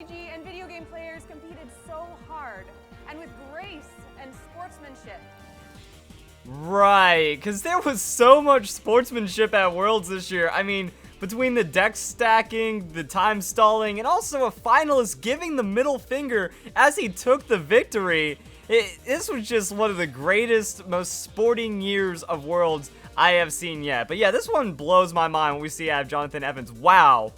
And video game players competed so hard and with grace and sportsmanship. Right, because there was so much sportsmanship at Worlds this year. I mean, between the deck stacking, the time stalling, and also a finalist giving the middle finger as he took the victory. This was just one of the greatest, most sporting years of Worlds I have seen yet. But yeah, this one blows my mind when we see out of Jonathan Evans. Wow.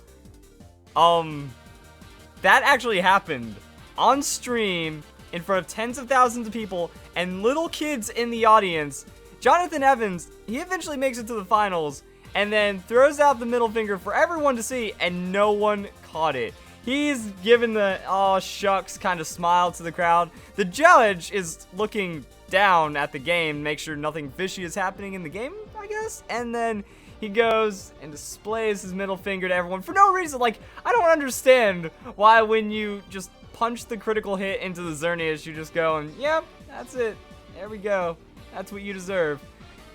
That actually happened on stream in front of tens of thousands of people and little kids in the audience. Jonathan Evans, he eventually makes it to the finals and then throws out the middle finger for everyone to see, and no one caught it. He's given the "aw shucks" kind of smile to the crowd. The judge is looking down at the game, make sure nothing fishy is happening in the game, I guess, and then he goes and displays his middle finger to everyone for no reason. Like, I don't understand why when you just punch the critical hit into the Xerneas, you just go and, yep, that's it. There we go. That's what you deserve.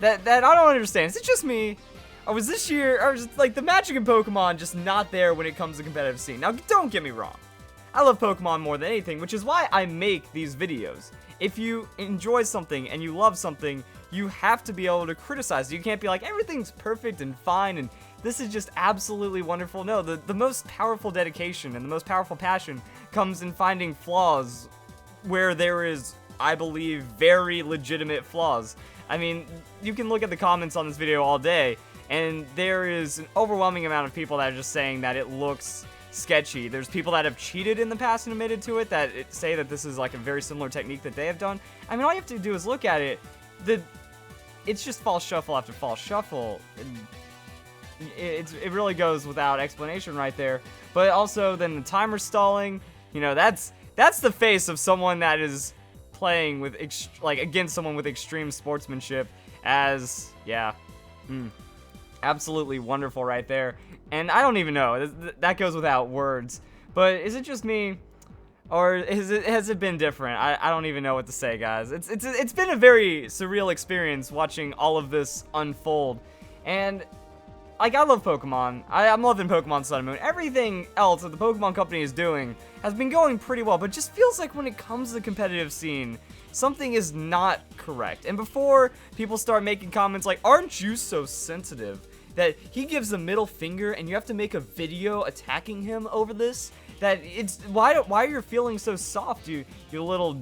That I don't understand. Is it just me? Or was this year, or was like the magic in Pokemon just not there when it comes to competitive scene? Now, don't get me wrong. I love Pokemon more than anything, which is why I make these videos. If you enjoy something and you love something, you have to be able to criticize. You can't be like, everything's perfect and fine and this is just absolutely wonderful. No, the most powerful dedication and the most powerful passion comes in finding flaws where there is, I believe, very legitimate flaws. I mean, you can look at the comments on this video all day, and there is an overwhelming amount of people that are just saying that it looks sketchy. There's people that have cheated in the past and admitted to it that say that this is like a very similar technique that they have done. I mean, all you have to do is look at it. It's just false shuffle after false shuffle. It really goes without explanation right there. But also then the timer stalling, you know, that's the face of someone that is playing with against someone with extreme sportsmanship. As absolutely wonderful right there. And I don't even know, that goes without words. But is it just me, or has it been different? I don't even know what to say, guys. It's been a very surreal experience watching all of this unfold. And like, I love Pokemon. I'm loving Pokemon Sun and Moon. Everything else that the Pokemon Company is doing has been going pretty well, but it just feels like when it comes to the competitive scene, something is not correct. And before people start making comments like, aren't you so sensitive that he gives the middle finger and you have to make a video attacking him over this? That it's, why are you feeling so soft, you little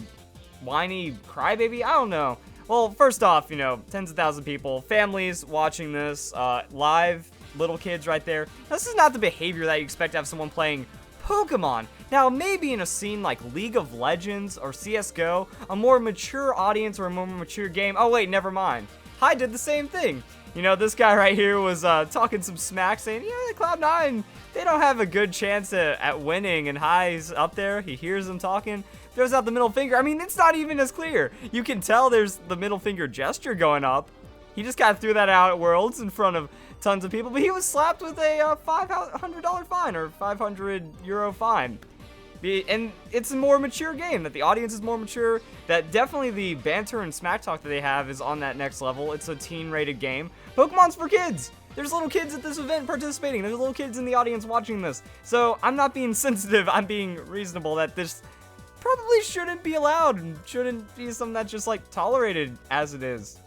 whiny crybaby? I don't know. Well, first off, you know, tens of thousands of people, families watching this, live, little kids right there. This is not the behavior that you expect to have someone playing Pokemon. Now, maybe in a scene like League of Legends or CSGO, a more mature audience or a more mature game. Oh wait, never mind. Hi did the same thing. You know, this guy right here was talking some smack, saying, yeah, Cloud9, they don't have a good chance at winning, and Hi's up there. He hears them talking, throws out the middle finger. I mean, it's not even as clear. You can tell there's the middle finger gesture going up. He just kind of threw that out at Worlds in front of tons of people, but he was slapped with a $500 fine or €500 fine. And it's a more mature game, that the audience is more mature, that definitely the banter and smack talk that they have is on that next level. It's a teen-rated game. Pokemon's for kids! There's little kids at this event participating. There's little kids in the audience watching this. So I'm not being sensitive, I'm being reasonable that this probably shouldn't be allowed and shouldn't be something that's just like tolerated as it is.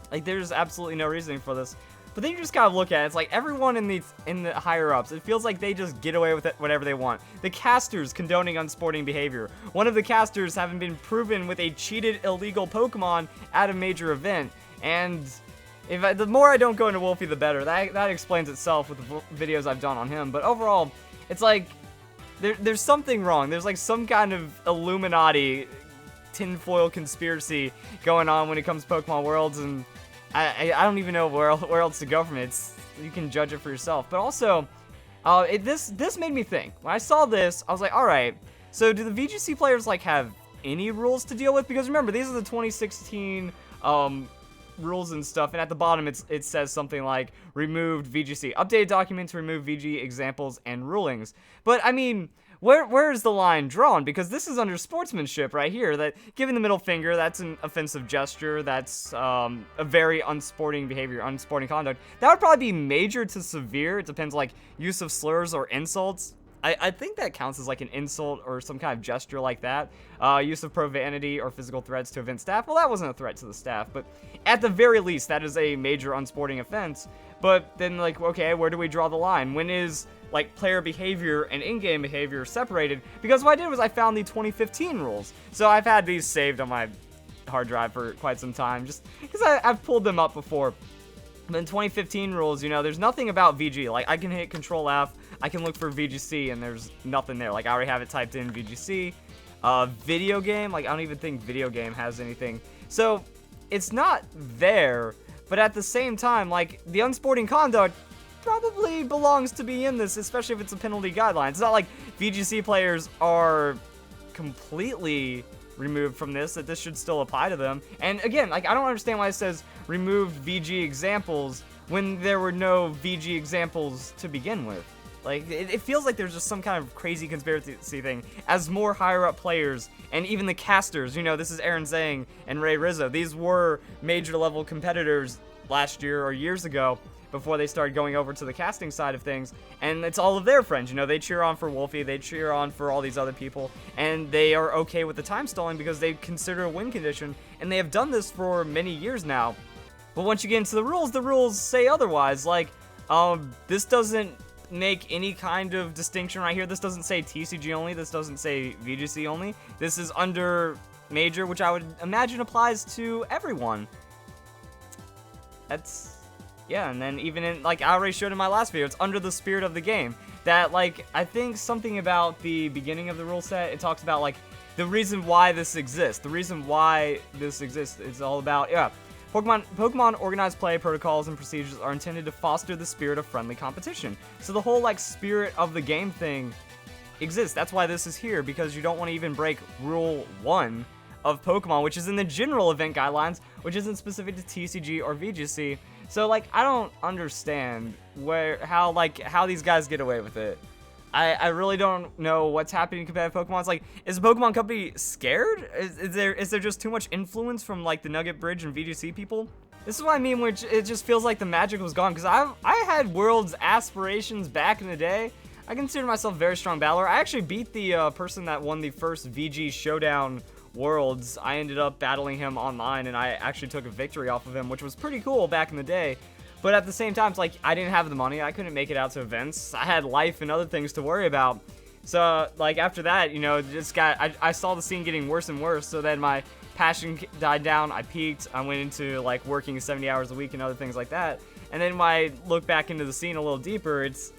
Like, there's absolutely no reasoning for this. But then you just gotta look at it. It's like everyone in the higher ups, it feels like they just get away with it, whatever they want. The casters condoning unsporting behavior. One of the casters having been proven with a cheated illegal Pokemon at a major event. And the more I don't go into Wolfe, the better. That explains itself with the videos I've done on him. But overall, it's like there's something wrong. There's like some kind of Illuminati tinfoil conspiracy going on when it comes to Pokemon Worlds, and I don't even know where else to go from it. You can judge it for yourself. But also, this made me think. When I saw this, I was like, all right, so do the VGC players like have any rules to deal with? Because remember, these are the 2016 rules and stuff, and at the bottom it says something like removed VGC updated documents, remove VG examples and rulings. But I mean, where is the line drawn? Because this is under sportsmanship right here, that giving the middle finger, that's an offensive gesture, that's a very unsporting behavior, unsporting conduct. That would probably be major to severe. It depends, like use of slurs or insults. I think that counts as like an insult or some kind of gesture like that. Use of profanity or physical threats to event staff. Well, that wasn't a threat to the staff, but at the very least, that is a major unsporting offense. But then, like, okay, where do we draw the line? When is, like, player behavior and in-game behavior separated? Because what I did was I found the 2015 rules. So I've had these saved on my hard drive for quite some time, just because I've pulled them up before. But in 2015 rules, you know, there's nothing about VG. Like, I can hit Control F, I can look for VGC, and there's nothing there. Like, I already have it typed in VGC. Video game, like, I don't even think video game has anything. So, it's not there, but at the same time, like, the unsporting conduct probably belongs to be in this, especially if it's a penalty guideline. It's not like VGC players are completely removed from this, that this should still apply to them. And again, like, I don't understand why it says removed VG examples when there were no VG examples to begin with. Like, it feels like there's just some kind of crazy conspiracy thing. As more higher up players, and even the casters, you know, this is Aaron Zhang and Ray Rizzo. These were major level competitors last year or years ago before they started going over to the casting side of things. And it's all of their friends, you know, they cheer on for Wolfe, they cheer on for all these other people, and they are okay with the time stalling because they consider a win condition, and they have done this for many years now. But once you get into the rules say otherwise. Like, this doesn't make any kind of distinction right here. This doesn't say TCG only, this doesn't say VGC only. This is under major, which I would imagine applies to everyone. That's, yeah, and then even in, like I already showed in my last video, it's under the spirit of the game. That, like, I think something about the beginning of the rule set, it talks about, like, the reason why this exists. The reason why this exists is all about, yeah, Pokemon organized play protocols and procedures are intended to foster the spirit of friendly competition. So the whole, like, spirit of the game thing exists. That's why this is here, because you don't want to even break Rule 1 of Pokemon, which is in the general event guidelines, which isn't specific to TCG or VGC. So, like, I don't understand how these guys get away with it. I really don't know what's happening in competitive Pokemon. It's like, is the Pokemon Company scared? Is there just too much influence from, like, the Nugget Bridge and VGC people? This is what I mean, which it just feels like the magic was gone, because I had Worlds aspirations back in the day. I consider myself a very strong battler. I actually beat the person that won the first VG Showdown Worlds. I ended up battling him online, and I actually took a victory off of him, which was pretty cool back in the day. But at the same time, it's like, I didn't have the money, I couldn't make it out to events, I had life and other things to worry about. So, like, after that, you know, I saw the scene getting worse and worse, so then my passion died down, I peaked, I went into, like, working 70 hours a week and other things like that. And then when I look back into the scene a little deeper, it's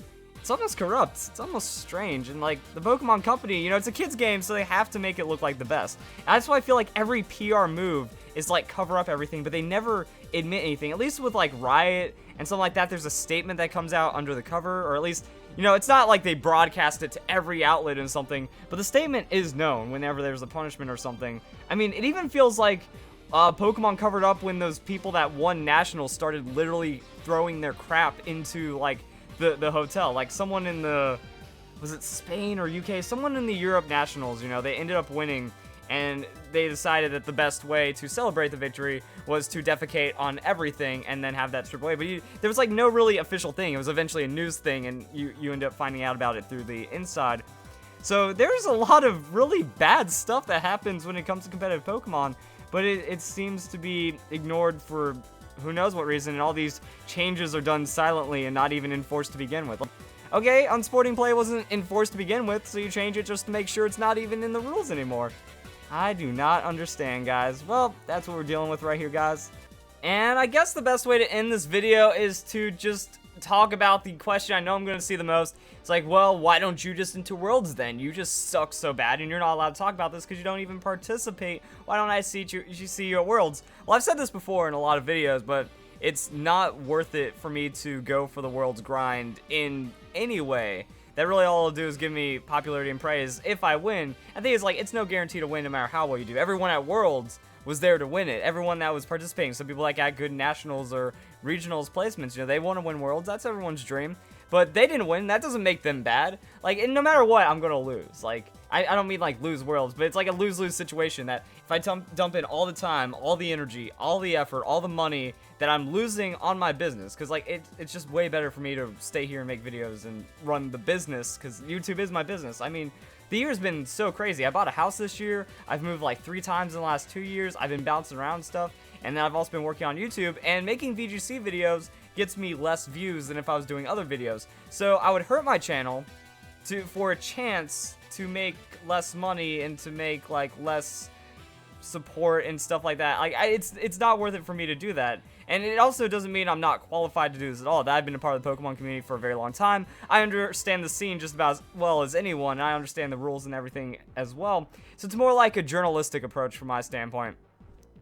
almost corrupt, it's almost strange, and, like, the Pokemon Company, you know, it's a kid's game, so they have to make it look like the best. And that's why I feel like every PR move is, like, cover up everything, but they never admit anything. At least with, like, Riot and something like that, there's a statement that comes out under the cover, or at least, you know, it's not like they broadcast it to every outlet and something, but the statement is known whenever there's a punishment or something. I mean, it even feels like Pokemon covered up when those people that won Nationals started literally throwing their crap into, like, the hotel. Like, someone in the, was it Spain or UK? Someone in the Europe Nationals, you know, they ended up winning, and they decided that the best way to celebrate the victory was to defecate on everything and then have that stripped away. But there was, like, no really official thing. It was eventually a news thing, and you end up finding out about it through the inside. So there's a lot of really bad stuff that happens when it comes to competitive Pokemon, but it seems to be ignored for who knows what reason, and all these changes are done silently and not even enforced to begin with. Okay, unsporting play wasn't enforced to begin with, so you change it just to make sure it's not even in the rules anymore. I do not understand, guys. Well, that's what we're dealing with right here, guys. And I guess the best way to end this video is to just talk about the question I know I'm going to see the most. It's like, well, why don't you just enter Worlds then? You just suck so bad, and you're not allowed to talk about this because you don't even participate. Why don't I see you at Worlds? Well, I've said this before in a lot of videos, but it's not worth it for me to go for the Worlds grind in any way. That really all it'll do is give me popularity and praise if I win. I think it's like, it's no guarantee to win no matter how well you do. Everyone at Worlds was there to win it. Everyone that was participating. Some people like at good nationals or regionals placements, you know, they want to win Worlds. That's everyone's dream. but they didn't win. That doesn't make them bad. Like, and no matter what, I'm gonna lose. Like, I don't mean like lose worlds, but it's like a lose-lose situation that if I dump in all the time, all the energy, all the effort, all the money that I'm losing on my business, because like it's just way better for me to stay here and make videos and run the business, because YouTube is my business. I mean, the year's been so crazy. I bought a house this year. I've moved like 3 times in the last 2 years. I've been bouncing around stuff, and then I've also been working on YouTube, and making VGC videos gets me less views than if I was doing other videos. So I would hurt my channel for a chance to make less money and to make like less support and stuff like that. Like, it's not worth it for me to do that. And it also doesn't mean I'm not qualified to do this at all. That I've been a part of the Pokemon community for a very long time. I understand the scene just about as well as anyone, and I understand the rules and everything as well. So it's more like a journalistic approach from my standpoint.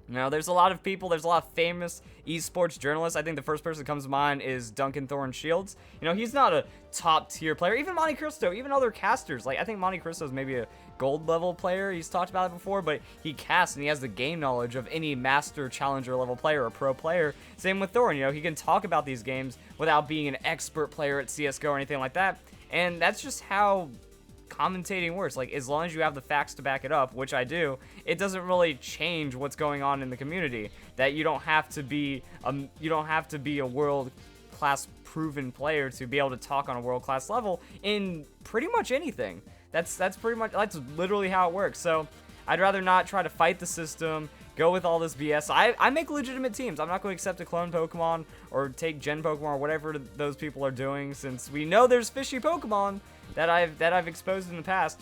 You know, there's a lot of people, there's a lot of famous esports journalists. I think the first person that comes to mind is Duncan Thorne Shields. You know, he's not a top tier player. Even Monte Cristo, even other casters. Like, I think Monte Cristo is maybe a gold level player. He's talked about it before, but he casts and he has the game knowledge of any master challenger level player or pro player. Same with Thorne, you know, he can talk about these games without being an expert player at CSGO or anything like that. And that's just how commentating works. Like, as long as you have the facts to back it up, which I do, it doesn't really change what's going on in the community. That you don't have to be a world class proven player to be able to talk on a world class level in pretty much anything. That's literally how it works. So I'd rather not try to fight the system, go with all this BS. I make legitimate teams. I'm not going to accept a clone Pokemon or take Gen Pokemon or whatever those people are doing, since we know there's fishy Pokemon that I've exposed in the past.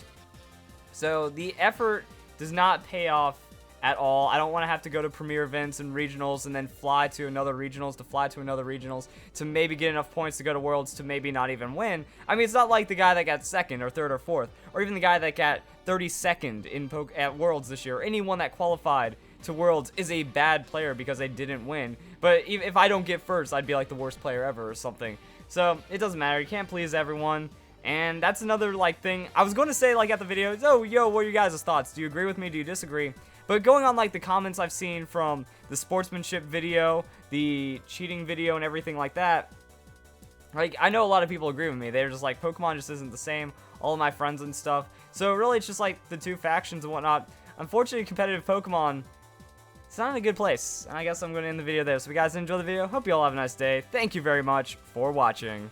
So the effort does not pay off at all. I don't want to have to go to premier events and regionals and then fly to another regionals to maybe get enough points to go to worlds to maybe not even win. I mean, it's not like the guy that got second or third or fourth, or even the guy that got 32nd at worlds this year. Anyone that qualified to worlds is a bad player because they didn't win. But if I don't get first, I'd be like the worst player ever or something. So it doesn't matter. You can't please everyone. And that's another like thing I was going to say like at the video. Oh, yo, what are you guys' thoughts? Do you agree with me? Do you disagree? But going on like the comments I've seen from the sportsmanship video, the cheating video, and everything like that, like, I know a lot of people agree with me. They're just like, Pokemon just isn't the same. All of my friends and stuff. So really, it's just like the two factions and whatnot. Unfortunately, competitive Pokemon, it's not in a good place. And I guess I'm going to end the video there. So if you guys enjoyed the video, hope you all have a nice day. Thank you very much for watching.